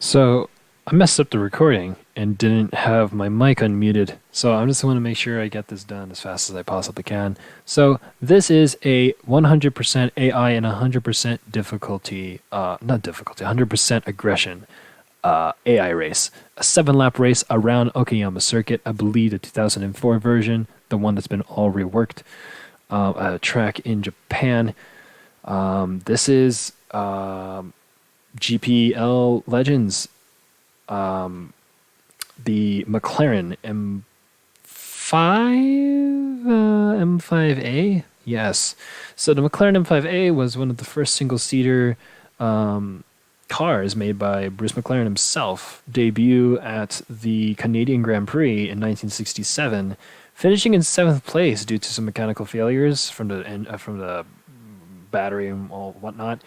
So I messed up the recording and didn't have my mic unmuted. So I just want to make sure I get this done as fast as I possibly can. So this is a 100% AI and 100% difficulty, not difficulty, 100% aggression AI race. A 7 lap race around Okayama Circuit. I believe the 2004 version, the one that's been all reworked. A track in Japan. This is GPL Legends, the McLaren M5, M5A. Yes. So the McLaren M5A was one of the first single-seater cars made by Bruce McLaren himself. Debut at the Canadian Grand Prix in 1967, finishing in seventh place due to some mechanical failures from the battery and all whatnot.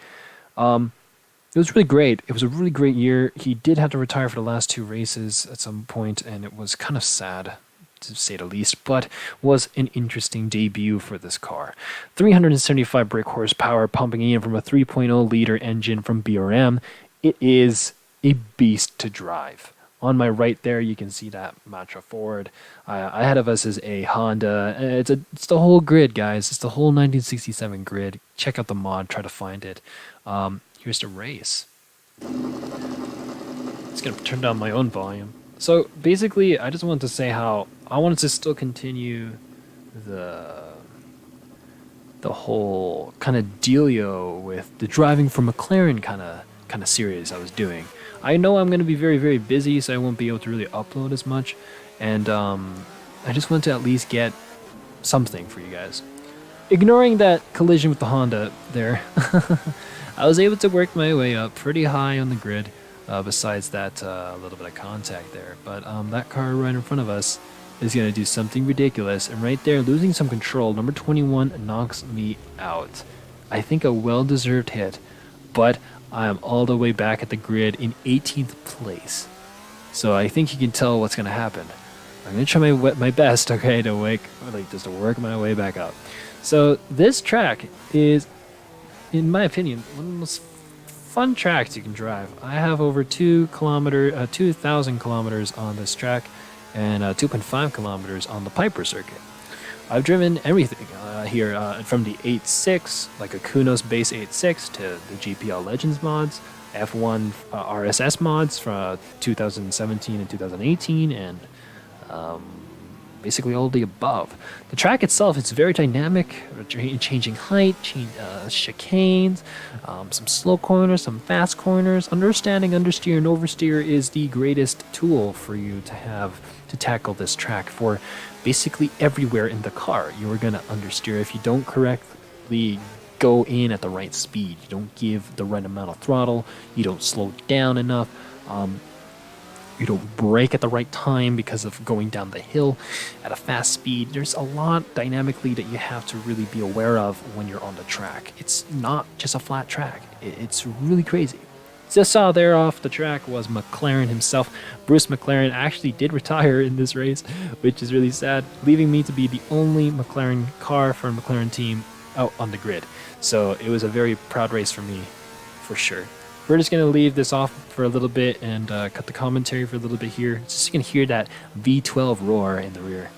It was really great. It was a really great year. He did have to retire for the last two races at some point, and it was kind of sad, to say the least, but was an interesting debut for this car. 375 brake horsepower pumping in from a 3.0-liter engine from BRM. It is a beast to drive. On my right there, you can see that Matra Ford. Ahead of us is a Honda. It's the whole grid, guys. It's the whole 1967 grid. Check out the mod. Try to find it. Here's the race. It's going to turn down my own volume. So basically, I just wanted to say how I wanted to still continue the whole kind of dealio with the driving for McLaren kind of series I was doing. I know I'm going to be very, very busy, so I won't be able to really upload as much. And I just want to at least get something for you guys. Ignoring that collision with the Honda there, I was able to work my way up pretty high on the grid, besides that little bit of contact there. But that car right in front of us is going to do something ridiculous. And right there, losing some control, number 21 knocks me out. I think a well-deserved hit, but I am all the way back at the grid in 18th place. So I think you can tell what's going to happen. I'm going to try my best, okay, to work my way back up. So this track is, in my opinion, one of the most fun tracks you can drive. I have over 2,000 kilometers on this track and 2.5 kilometers on the Piper circuit. I've driven everything here, from the 8.6, like a Kunos base 8.6, to the GPL Legends mods, F1 RSS mods from 2017 and 2018, and basically all of the above. The track itself is very dynamic, changing height, chicanes, some slow corners, some fast corners. Understanding understeer and oversteer is the greatest tool for you to have to tackle this track. For basically everywhere in the car, you are going to understeer if you don't correctly go in at the right speed. You don't give the right amount of throttle. You don't slow down enough. You don't brake at the right time because of going down the hill at a fast speed. There's a lot dynamically that you have to really be aware of when you're on the track. It's not just a flat track. It's really crazy. Just saw there off the track was McLaren himself. Bruce McLaren actually did retire in this race, which is really sad, leaving me to be the only McLaren car for a McLaren team out on the grid. So it was a very proud race for me, for sure. We're just going to leave this off for a little bit and cut the commentary for a little bit here. Just so you can hear that V12 roar in the rear.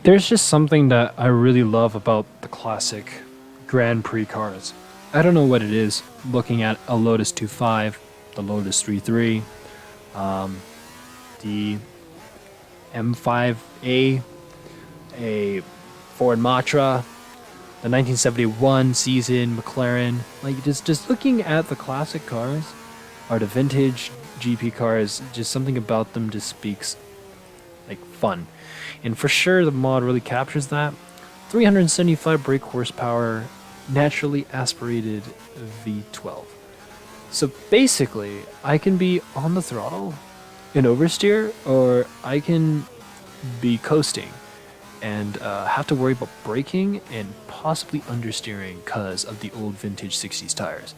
There's just something that I really love about the classic Grand Prix cars. I don't know what it is. Looking at a Lotus 2.5, the Lotus 3.3, the M5A, a Ford Matra, the 1971 season McLaren. Like just looking at the classic cars, or the vintage GP cars, just something about them just speaks like fun. And for sure, the mod really captures that. 375 brake horsepower, naturally aspirated V12. So basically, I can be on the throttle and oversteer, or I can be coasting and have to worry about braking and possibly understeering because of the old vintage 60s tires.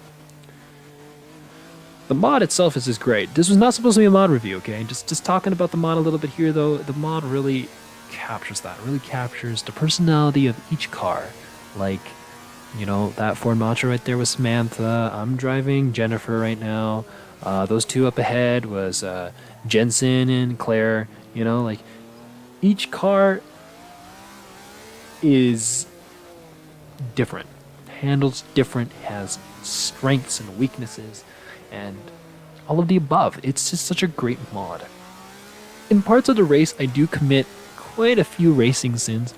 The mod itself is just great. This was not supposed to be a mod review, okay? Just talking about the mod a little bit here, though. The mod really captures that. Really captures the personality of each car. Like, you know, that Ford Matra right there was Samantha. I'm driving Jennifer right now. Those two up ahead was Jensen and Claire. You know, like each car is different, handles different, has strengths and weaknesses, and all of the above. It's just such a great mod. In parts of the race, I do commit quite a few racing sins,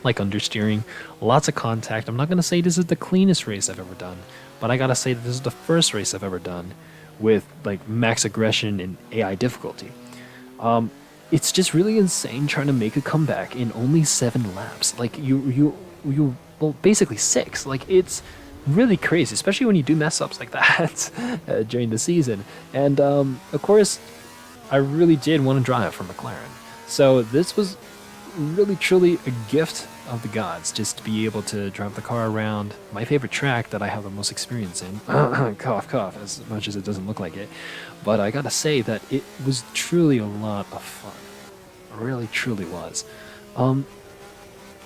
like understeering, lots of contact. I'm not going to say this is the cleanest race I've ever done, but I gotta say that this is the first race I've ever done with like max aggression and AI difficulty. It's just really insane trying to make a comeback in only 7 laps. Like well, basically 6. Like it's really crazy, especially when you do mess ups like that during the season. And of course, I really did want to drive for McLaren. So this was really truly a gift of the gods, just to be able to drive the car around my favorite track that I have the most experience in. Cough, cough, as much as it doesn't look like it. But I gotta say that it was truly a lot of fun. It really, truly was.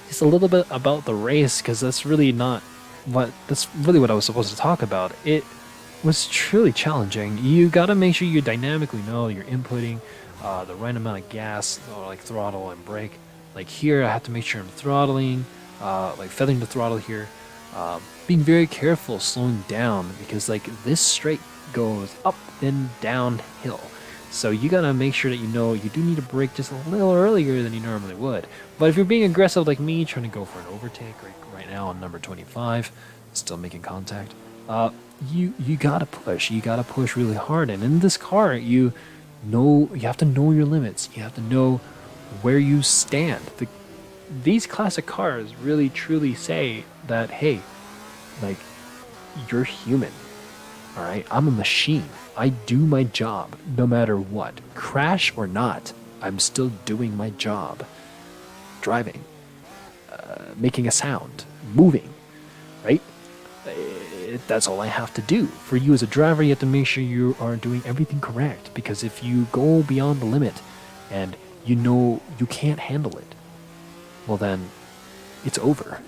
Just a little bit about the race, because that's really what I was supposed to talk about. It was truly challenging. You gotta make sure you dynamically know you're inputting the right amount of gas, or like throttle and brake. Like here, I have to make sure I'm throttling, like feathering the throttle here, being very careful slowing down, because like this straight goes up and downhill. So you gotta make sure that you know you do need to brake just a little earlier than you normally would. But if you're being aggressive like me, trying to go for an overtake right now on number 25, still making contact, you gotta push. You gotta push really hard. And in this car, you have to know your limits. You have to know where you stand. These classic cars really truly say that, hey, like, you're human. All right, I'm a machine. I do my job no matter what. Crash or not, I'm still doing my job. Driving, making a sound, moving, right? That's all I have to do. For you as a driver, you have to make sure you are doing everything correct, because if you go beyond the limit and you know you can't handle it, well then, it's over.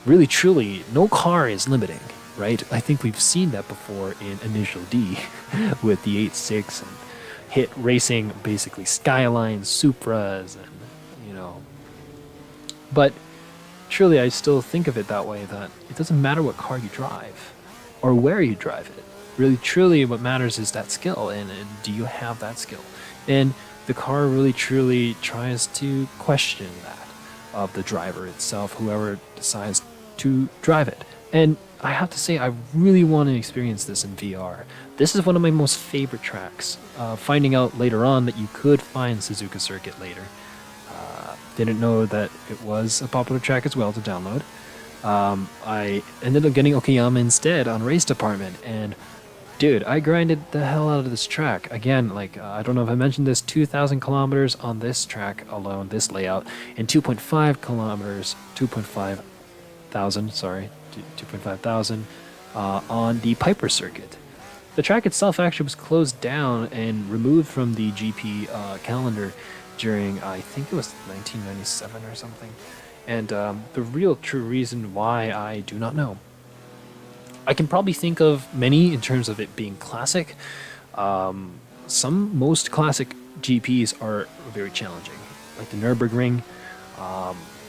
Really, truly, no car is limiting, right? I think we've seen that before in Initial D with the 8.6 and Hit racing, basically Skylines, Supras, and, you know. But truly, I still think of it that way, that it doesn't matter what car you drive or where you drive it. Really, truly, what matters is that skill, and do you have that skill? And the car really, truly tries to question that of the driver itself, whoever decides to drive it. And I have to say, I really want to experience this in VR. This is one of my most favorite tracks. Finding out later on that you could find Suzuka Circuit later. Didn't know that it was a popular track as well to download. I ended up getting Okayama instead on Race Department, and dude, I grinded the hell out of this track. Again, like, I don't know if I mentioned this, 2,000 kilometers on this track alone, this layout, and 2.5 kilometers, 2.5 thousand, sorry, 2.5 thousand on the Piper Circuit. The track itself actually was closed down and removed from the GP calendar during, I think it was 1997 or something. And the real true reason why, I do not know. I can probably think of many in terms of it being classic. Most classic GPs are very challenging, like the Nürburgring.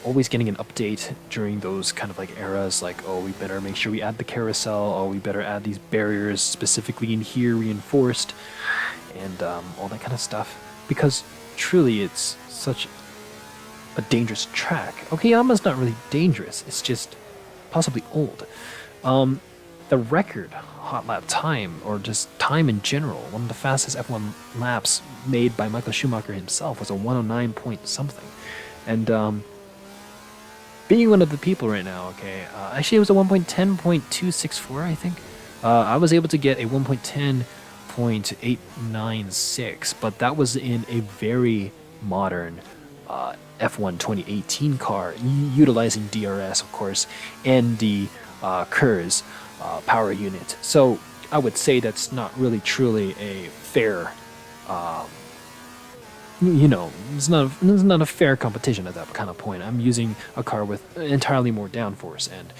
Always getting an update during those kind of like eras, like, oh, we better make sure we add the carousel, oh, we better add these barriers specifically in here reinforced, and all that kind of stuff. Because truly, it's such a dangerous track. Okayama's not really dangerous, it's just possibly old. The record hot lap time, or just time in general, one of the fastest F1 laps made by Michael Schumacher himself, was a 109 point something. And being one of the people right now, okay, actually it was a 1.10.264, I think. I was able to get a 1.10.896, but that was in a very modern F1 2018 car, utilizing DRS, of course, and the KERS power unit. So I would say that's not really truly a fair, it's not a fair competition at that kind of point. I'm using a car with entirely more downforce and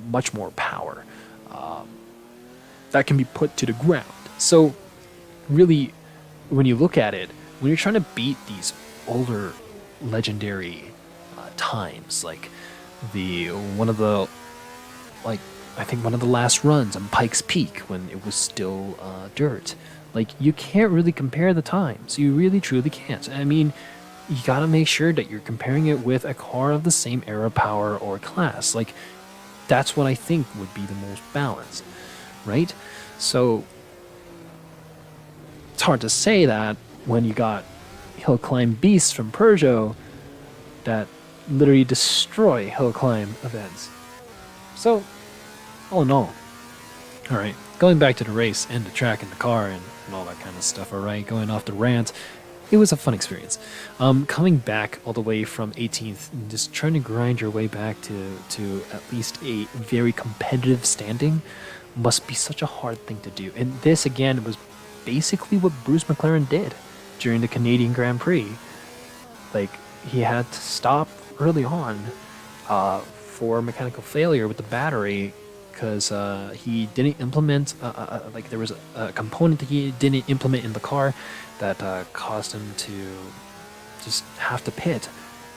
much more power that can be put to the ground. So really, when you look at it, when you're trying to beat these older legendary times, like I think one of the last runs on Pikes Peak when it was still dirt. Like, you can't really compare the times. You really truly can't. I mean, you gotta make sure that you're comparing it with a car of the same era, power, or class. Like, that's what I think would be the most balanced, right? So it's hard to say that when you got hill climb beasts from Peugeot that literally destroy hill climb events. So, all in all, alright, going back to the race and the track and the car and all that kind of stuff, alright, going off the rant, it was a fun experience. Coming back all the way from 18th and just trying to grind your way back to at least a very competitive standing must be such a hard thing to do. And this, again, was basically what Bruce McLaren did during the Canadian Grand Prix. Like, he had to stop early on for mechanical failure with the battery, because he didn't implement, like, there was a component that he didn't implement in the car that caused him to just have to pit.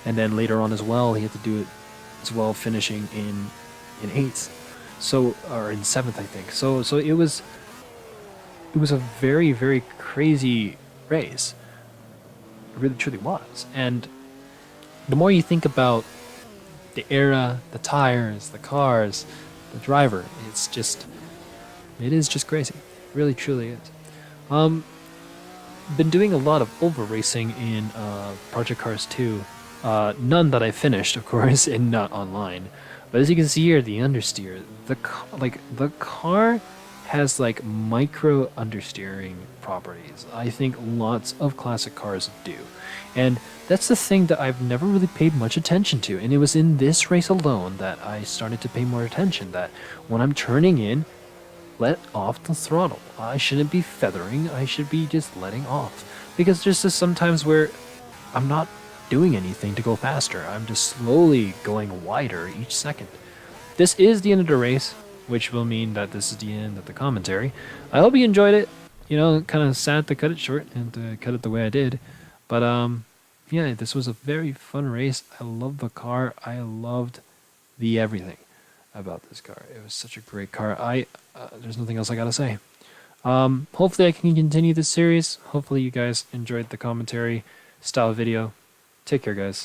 And then later on as well, he had to do it as well, finishing in 8th. So, or in 7th, I think. So it was a very, very crazy race. It really truly was. And the more you think about the era, the tires, the cars, the driver, it is just crazy. It really truly is. Been doing a lot of oval racing in Project Cars 2. None that I finished, of course, and not online. But as you can see here, the understeer, the car has like micro understeering properties. I think lots of classic cars do. And that's the thing that I've never really paid much attention to. And it was in this race alone that I started to pay more attention, that when I'm turning in, let off the throttle. I shouldn't be feathering, I should be just letting off. Because there's just sometimes where I'm not doing anything to go faster. I'm just slowly going wider each second. This is the end of the race, which will mean that this is the end of the commentary. I hope you enjoyed it. You know, kind of sad to cut it short and to cut it the way I did. But yeah, this was a very fun race. I loved the car. I loved the everything about this car. It was such a great car. There's nothing else I gotta say. Hopefully I can continue this series. Hopefully you guys enjoyed the commentary style video. Take care, guys.